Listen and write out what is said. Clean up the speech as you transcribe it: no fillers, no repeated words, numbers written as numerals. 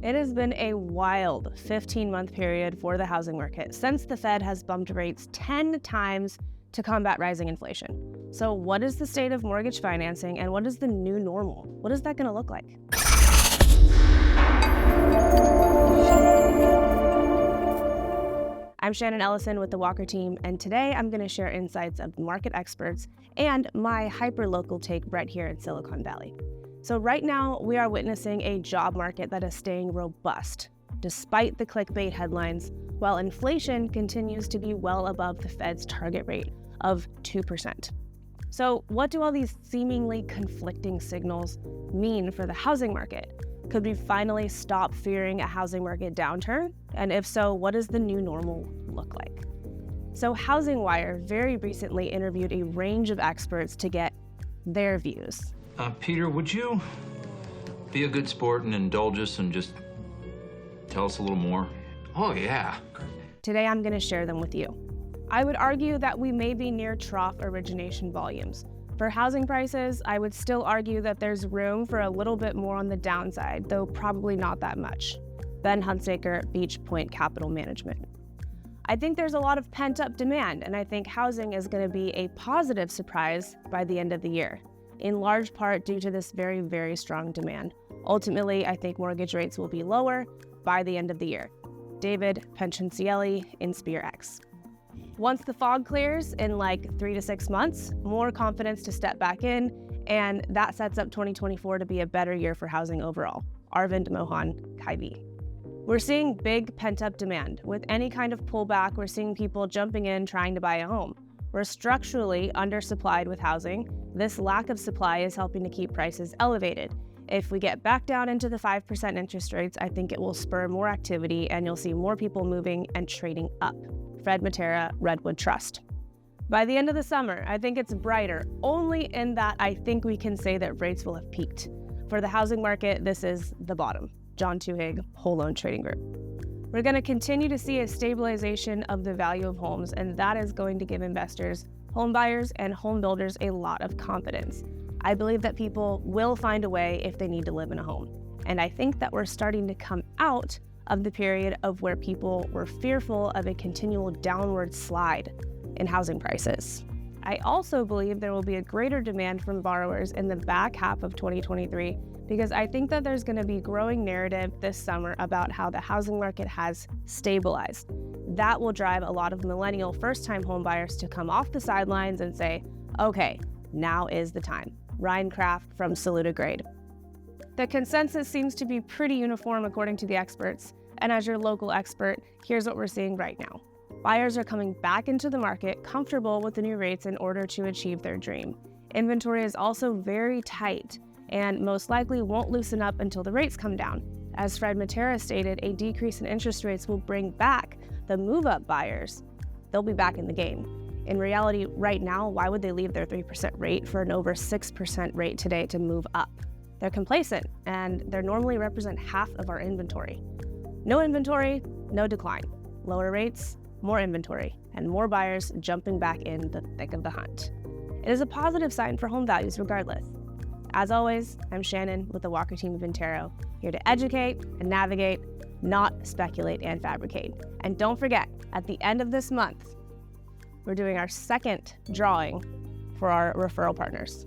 It has been a wild 15-month period for the housing market since the Fed has bumped rates 10 times to combat rising inflation. So what is the state of mortgage financing and what is the new normal? What is that going to look like? I'm Shannon Ellison with the Walker team, and today I'm going to share insights of market experts and my hyper-local take right here in Silicon Valley. So right now, we are witnessing a job market that is staying robust, despite the clickbait headlines, while inflation continues to be well above the Fed's target rate of 2%. So what do all these seemingly conflicting signals mean for the housing market? Could we finally stop fearing a housing market downturn? And if so, what does the new normal look like? So Housing Wire very recently interviewed a range of experts to get their views. Peter, would you be a good sport and indulge us and just tell us a little more? Oh, yeah. Today, I'm going to share them with you. I would argue that we may be near trough origination volumes. For housing prices, I would still argue that there's room for a little bit more on the downside, though probably not that much. Ben Hunsaker, Beach Point Capital Management. I think there's a lot of pent-up demand, and I think housing is going to be a positive surprise by the end of the year, in large part due to this very, very strong demand. Ultimately, I think mortgage rates will be lower by the end of the year. David Pencielli, InspireX. Once the fog clears in like 3 to 6 months, more confidence to step back in, and that sets up 2024 to be a better year for housing overall. Arvind Mohan, Kaivi. We're seeing big pent-up demand. With any kind of pullback, we're seeing people jumping in trying to buy a home. We're structurally undersupplied with housing. This lack of supply is helping to keep prices elevated. If we get back down into the 5% interest rates, I think it will spur more activity and you'll see more people moving and trading up. Fred Matera, Redwood Trust. By the end of the summer, I think it's brighter, only in that I think we can say that rates will have peaked. For the housing market, this is the bottom. John Tuhig, Whole Loan Trading Group. We're going to continue to see a stabilization of the value of homes, and that is going to give investors, home buyers, and home builders a lot of confidence. I believe that people will find a way if they need to live in a home. And I think that we're starting to come out of the period of where people were fearful of a continual downward slide in housing prices. I also believe there will be a greater demand from borrowers in the back half of 2023 because I think that there's going to be growing narrative this summer about how the housing market has stabilized. That will drive a lot of millennial first-time home buyers to come off the sidelines and say, okay, now is the time. Ryan Kraft from Saluda Grade. The consensus seems to be pretty uniform according to the experts, and as your local expert, here's what we're seeing right now. Buyers are coming back into the market comfortable with the new rates in order to achieve their dream. Inventory is also very tight and most likely won't loosen up until the rates come down. As Fred Matera stated, a decrease in interest rates will bring back the move-up buyers. They'll be back in the game. In reality, right now, why would they leave their 3% rate for an over 6% rate today to move up? They're complacent, and they normally represent half of our inventory. No inventory, no decline. Lower rates, more inventory, and more buyers jumping back in the thick of the hunt. It is a positive sign for home values regardless. As always, I'm Shannon with the Walker team of Intero, here to educate and navigate, not speculate and fabricate. And don't forget, at the end of this month, we're doing our second drawing for our referral partners.